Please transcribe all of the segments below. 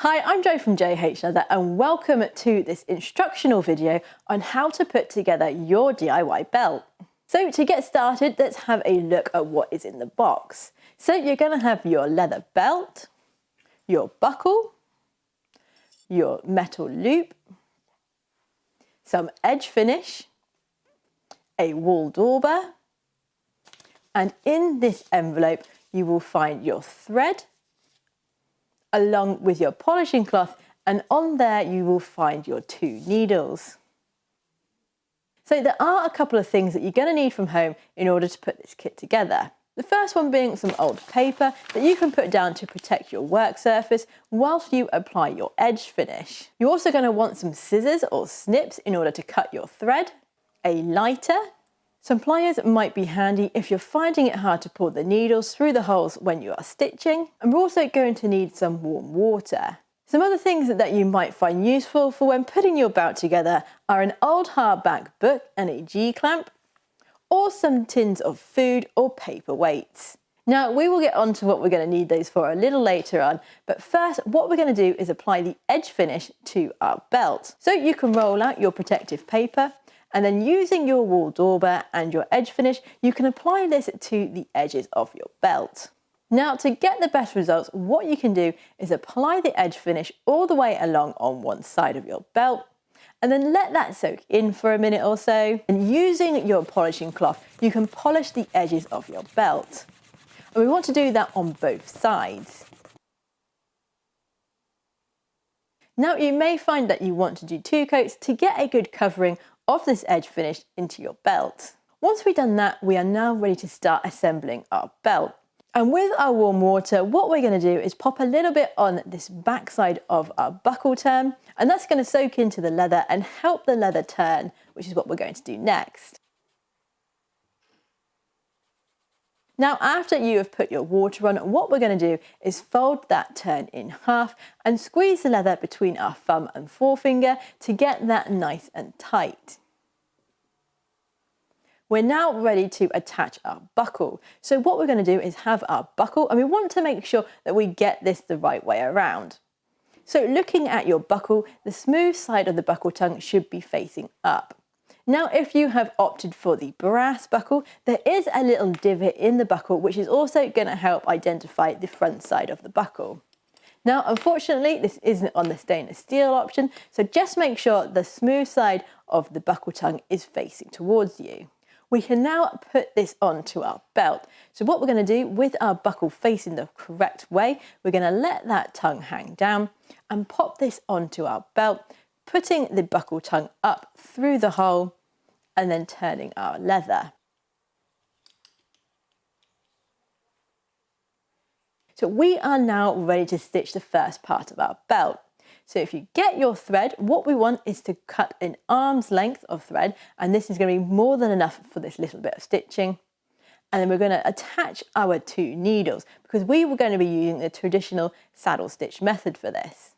Hi, I'm Jo from J.H.leather and welcome to this instructional video on how to put together your DIY belt. So to get started, let's have a look at what is in the box. So you're going to have your leather belt, your buckle, your metal loop, some edge finish, a wool dauber, and in this envelope you will find your thread along with your polishing cloth, and on there you will find your 2 needles. So there are a couple of things that you're going to need from home in order to put this kit together. The first one being some old paper that you can put down to protect your work surface whilst you apply your edge finish. You're also going to want some scissors or snips in order to cut your thread, a lighter. Some pliers might be handy if you're finding it hard to pull the needles through the holes when you are stitching. And we're also going to need some warm water. Some other things that you might find useful for when putting your belt together are an old hardback book and a G-clamp, or some tins of food or paper weights. Now we will get on to what we're going to need those for a little later on, but first what we're going to do is apply the edge finish to our belt. So you can roll out your protective paper, and then using your wool dauber and your edge finish, you can apply this to the edges of your belt. Now to get the best results, what you can do is apply the edge finish all the way along on one side of your belt, and then let that soak in for a minute or so. And using your polishing cloth, you can polish the edges of your belt. And we want to do that on both sides. Now you may find that you want to do 2 coats to get a good covering of this edge finish into your belt. Once we've done that, we are now ready to start assembling our belt. And with our warm water, what we're going to do is pop a little bit on this back side of our buckle turn, and that's going to soak into the leather and help the leather turn, which is what we're going to do next. Now, after you have put your water on, what we're going to do is fold that turn in half and squeeze the leather between our thumb and forefinger to get that nice and tight. We're now ready to attach our buckle. So what we're going to do is have our buckle, and we want to make sure that we get this the right way around. So looking at your buckle, the smooth side of the buckle tongue should be facing up. Now, if you have opted for the brass buckle, there is a little divot in the buckle, which is also going to help identify the front side of the buckle. Now, unfortunately, this isn't on the stainless steel option, so just make sure the smooth side of the buckle tongue is facing towards you. We can now put this onto our belt. So what we're going to do with our buckle facing the correct way, we're going to let that tongue hang down and pop this onto our belt, putting the buckle tongue up through the hole and then turning our leather. So we are now ready to stitch the first part of our belt. So if you get your thread, what we want is to cut an arm's length of thread, and this is going to be more than enough for this little bit of stitching. And then we're going to attach our 2 needles because we were going to be using the traditional saddle stitch method for this.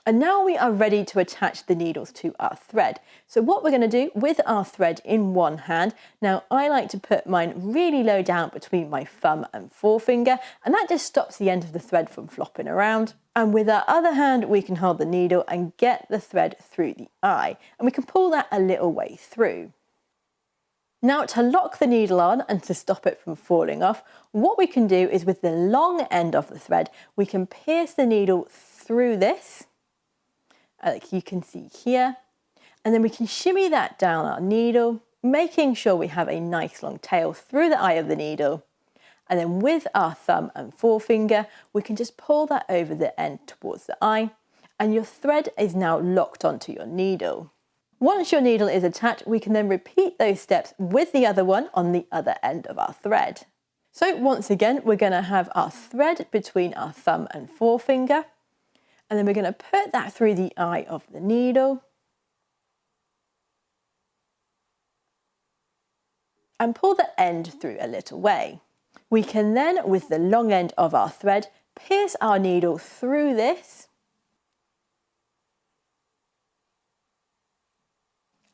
And now we are ready to attach the needles to our thread. So what we're going to do with our thread in one hand, now I like to put mine really low down between my thumb and forefinger, and that just stops the end of the thread from flopping around. And with our other hand, we can hold the needle and get the thread through the eye, and we can pull that a little way through. Now to lock the needle on and to stop it from falling off, what we can do is with the long end of the thread, we can pierce the needle through this, like you can see here, and then we can shimmy that down our needle, making sure we have a nice long tail through the eye of the needle. And then with our thumb and forefinger, we can just pull that over the end towards the eye, and your thread is now locked onto your needle. Once your needle is attached, we can then repeat those steps with the other one on the other end of our thread. So once again, we're going to have our thread between our thumb and forefinger, and then we're going to put that through the eye of the needle and pull the end through a little way. We can then, with the long end of our thread, pierce our needle through this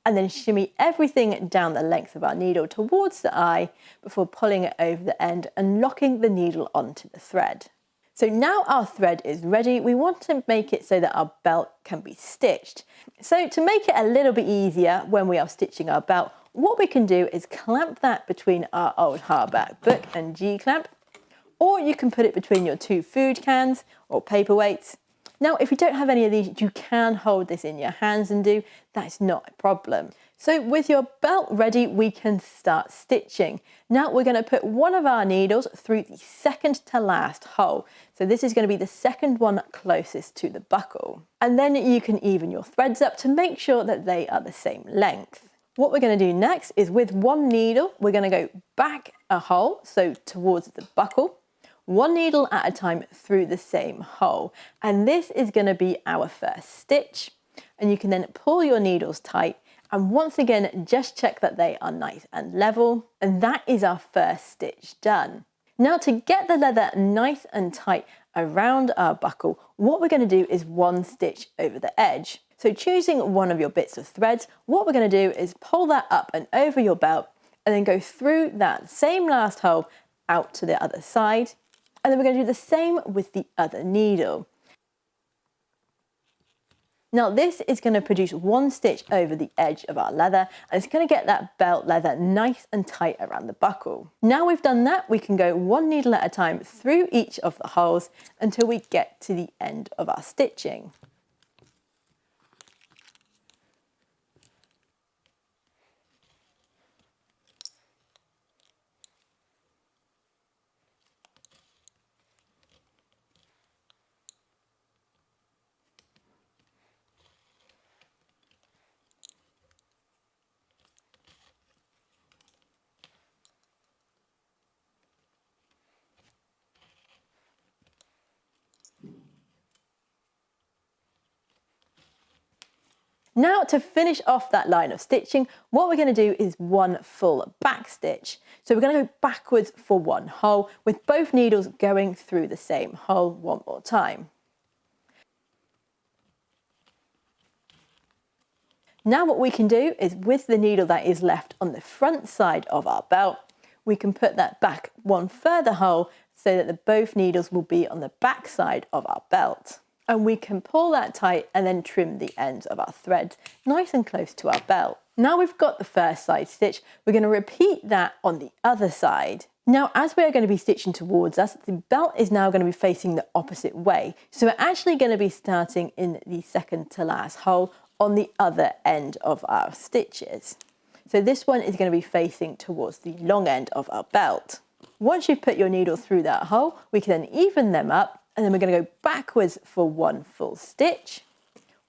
and then shimmy everything down the length of our needle towards the eye before pulling it over the end and locking the needle onto the thread. So now our thread is ready, we want to make it so that our belt can be stitched. So to make it a little bit easier when we are stitching our belt, what we can do is clamp that between our old hardback book and G-clamp, or you can put it between your 2 food cans or paperweights. Now, if you don't have any of these, you can hold this in your hands and do, that's not a problem. So with your belt ready, we can start stitching. Now we're going to put one of our needles through the second to last hole. So this is going to be the second one closest to the buckle. And then you can even your threads up to make sure that they are the same length. What we're going to do next is with one needle, we're going to go back a hole, so towards the buckle, one needle at a time through the same hole. And this is going to be our first stitch. And you can then pull your needles tight. And once again, just check that they are nice and level. And that is our first stitch done. Now to get the leather nice and tight around our buckle, what we're going to do is one stitch over the edge. So choosing one of your bits of threads, what we're going to do is pull that up and over your belt and then go through that same last hole out to the other side. And then we're going to do the same with the other needle. Now this is going to produce one stitch over the edge of our leather, and it's going to get that belt leather nice and tight around the buckle. Now we've done that, we can go one needle at a time through each of the holes until we get to the end of our stitching. Now to finish off that line of stitching, what we're going to do is one full back stitch. So we're going to go backwards for one hole with both needles going through the same hole one more time. Now what we can do is with the needle that is left on the front side of our belt, we can put that back one further hole so that both needles will be on the back side of our belt. And we can pull that tight and then trim the ends of our threads nice and close to our belt. Now we've got the first side stitch, we're going to repeat that on the other side. Now as we're going to be stitching towards us, the belt is now going to be facing the opposite way. So we're actually going to be starting in the second to last hole on the other end of our stitches. So this one is going to be facing towards the long end of our belt. Once you've put your needle through that hole, we can then even them up. And then we're going to go backwards for one full stitch,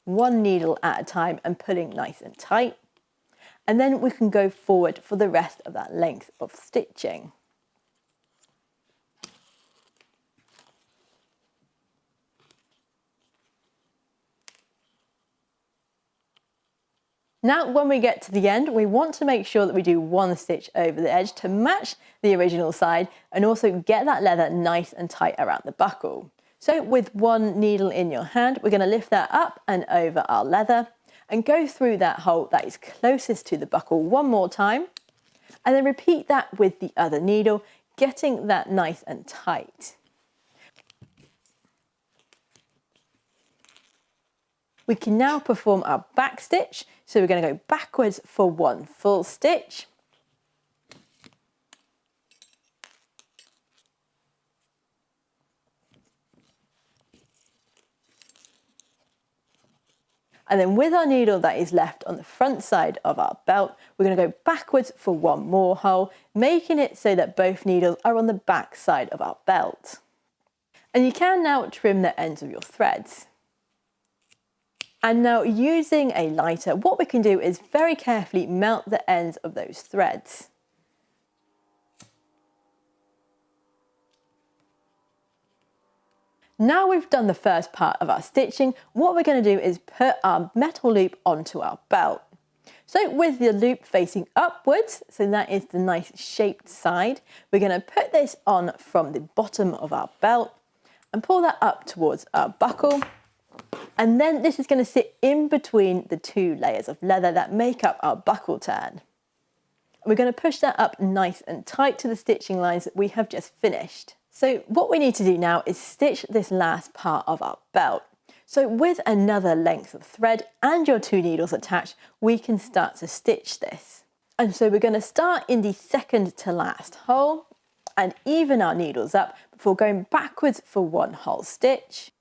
one needle at a time and pulling nice and tight. And then we can go forward for the rest of that length of stitching. Now when we get to the end, we want to make sure that we do one stitch over the edge to match the original side and also get that leather nice and tight around the buckle. So with one needle in your hand, we're going to lift that up and over our leather and go through that hole that is closest to the buckle one more time. And then repeat that with the other needle, getting that nice and tight. We can now perform our back stitch. So we're going to go backwards for one full stitch. And then with our needle that is left on the front side of our belt, we're going to go backwards for one more hole, making it so that both needles are on the back side of our belt. And you can now trim the ends of your threads. And now using a lighter, what we can do is very carefully melt the ends of those threads. Now we've done the first part of our stitching, what we're going to do is put our metal loop onto our belt. So with the loop facing upwards, so that is the nice shaped side, we're going to put this on from the bottom of our belt and pull that up towards our buckle. And then this is going to sit in between the two layers of leather that make up our buckle turn. We're going to push that up nice and tight to the stitching lines that we have just finished. So what we need to do now is stitch this last part of our belt. So with another length of thread and your 2 needles attached, we can start to stitch this. And so we're going to start in the second to last hole and even our needles up before going backwards for 1 whole stitch.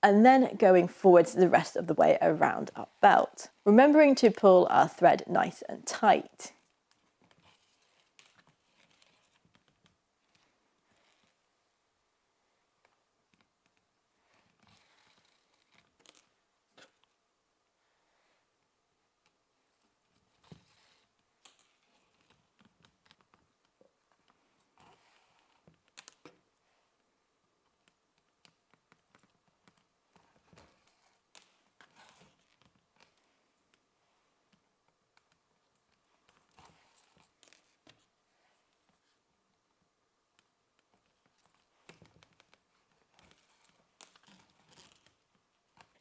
And then going forwards the rest of the way around our belt, remembering to pull our thread nice and tight.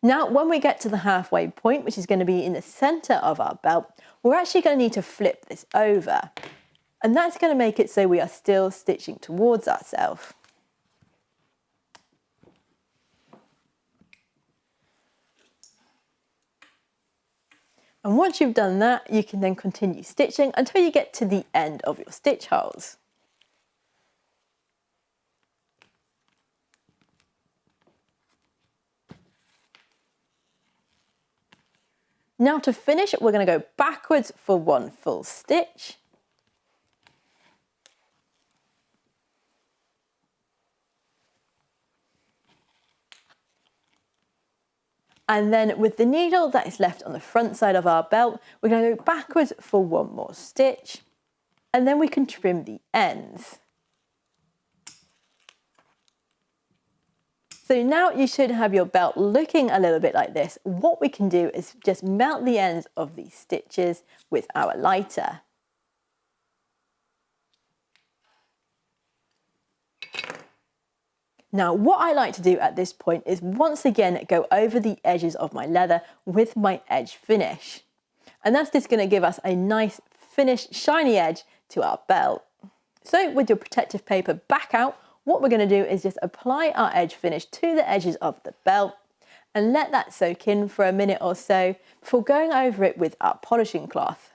Now, when we get to the halfway point, which is going to be in the center of our belt, we're actually going to need to flip this over. And that's going to make it so we are still stitching towards ourselves. And once you've done that, you can then continue stitching until you get to the end of your stitch holes. Now to finish, we're going to go backwards for 1 full stitch. And then with the needle that is left on the front side of our belt, we're going to go backwards for 1 more stitch. And then we can trim the ends. So now you should have your belt looking a little bit like this. What we can do is just melt the ends of these stitches with our lighter. Now, what I like to do at this point is once again go over the edges of my leather with my edge finish. And that's just going to give us a nice finished shiny edge to our belt. So with your protective paper back out, what we're going to do is just apply our edge finish to the edges of the belt and let that soak in for a minute or so before going over it with our polishing cloth.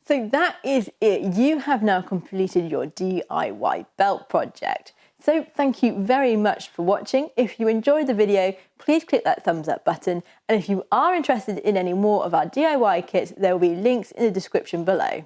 So that is it. You have now completed your DIY belt project. So thank you very much for watching. If you enjoyed the video, please click that thumbs up button. And if you are interested in any more of our DIY kits, there will be links in the description below.